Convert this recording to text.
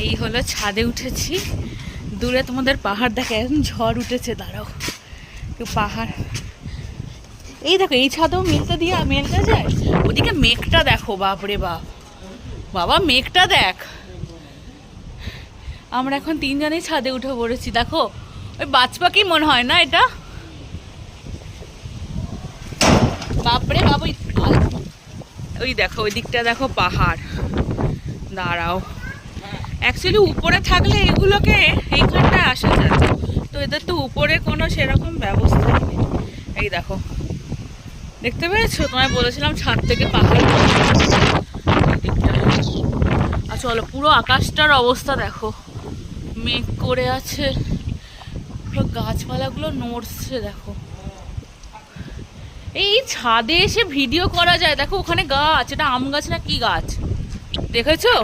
এই হলো ছাদে উঠেছি। দূরে তোমাদের পাহাড় দেখে, এখন ঝড় উঠেছে। দাঁড়াও, একটু পাহাড়। এই দেখো, এই ছাদেও মেঘটা দিয়ে মেঘটা যায়। ওদিকে মেঘটা দেখো, বাপরে বাপ, বাবা মেঘটা দেখ। আমরা এখন তিনজনেই ছাদে উঠে পড়েছি। দেখো, ওই বাজ পাখি মনে হয় না এটা? বাপরে বাবা, ওই দেখো, ওই দিকটা দেখো পাহাড়। দাঁড়াও, অ্যাকচুয়ালি উপরে থাকলে এগুলোকে এইখানটায় আসা যেত, তো এদের তো উপরে কোনো সেরকম ব্যবস্থা নেই। এই দেখো, দেখতে পেয়েছো? তোমায় বলেছিলাম ছাদ থেকে পাহাড়। আর চলো, পুরো আকাশটার অবস্থা দেখো, মেঘ করে আছে, পুরো গাছপালাগুলো নড়ছে। দেখো, এই ছাদে এসে ভিডিও করা যায়। দেখো ওখানে গাছ, এটা আম গাছ না কি গাছ, দেখেছো?